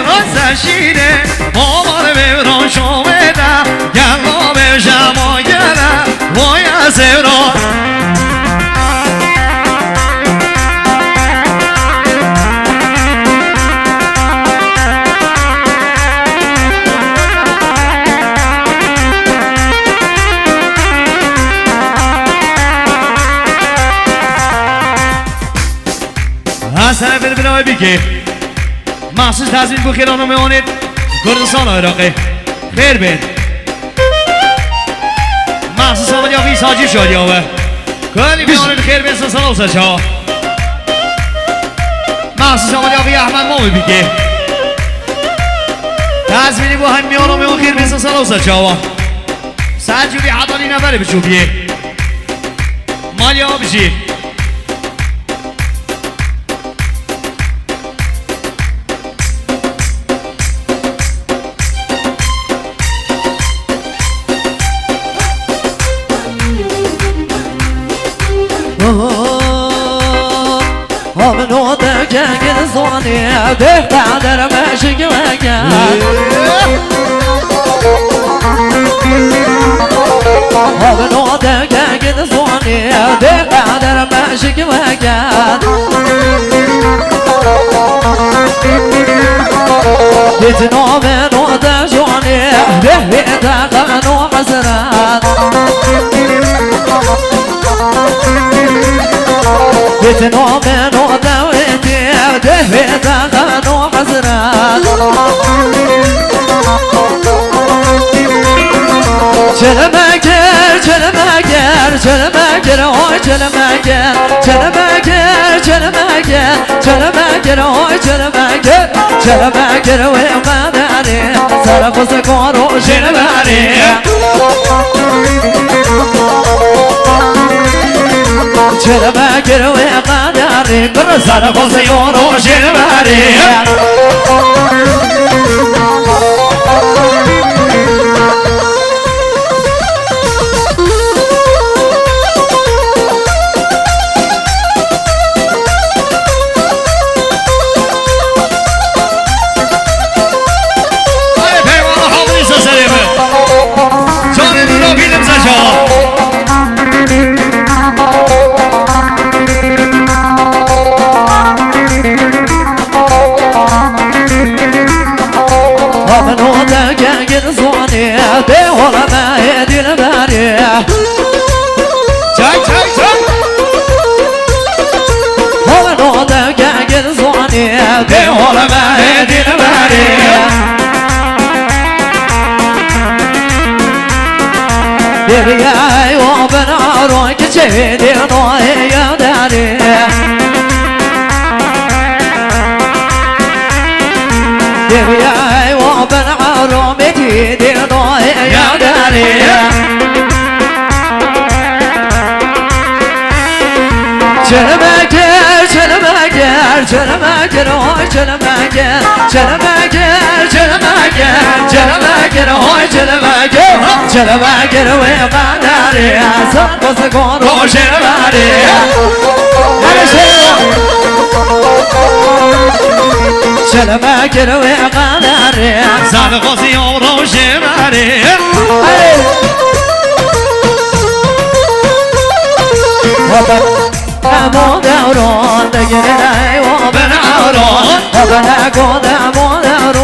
راست شیره مامان ببران شومده گلا به جمایله وای از ایران حسن بلبلای بیگه محسوس تزمین بخیرانو میمانید کردستان عراقی خیر بین محسوس آمد یا فیس حاجی شادی آوه کلی میمانید خیر بین سلسل و سچا محسوس آمد یا فی احمد مامی بیگه تزمینی با هم میانو میمان خیر بین سلسل و سچا سجوبی حدانی نبره بچوبیه مالی ها بشید منو دقیق زانی بهتر در مشک وگن منو دقیق زانی بهتر در مشک وگن بتنو منو دجانی بهتر غنو حسرات بتنو منو دويتي دهيت غنو حزرات چلمگر چلمگر چلمگر اوی چلمگر چلمگر چلمگر چلمگر اوی چلمگر چلمگر وی مداری سرخوز کارو شلمری چلمگر وی مداری سرخوز کارو شلمری درياي وبناروك جيدي نوي يا داري درياي وبناروك جيدي نوي يا داري چلمگر چلمگر چلمگر اوی چلمگر چلمگر چلمگر چلمگر اوی چلمگر چلمگر وی مداری سر بزگان رو شلمری چلمگر وی مداری سر بزگان رو شلمری امو دوران دگرنای و بناران و بنگو دمو دوران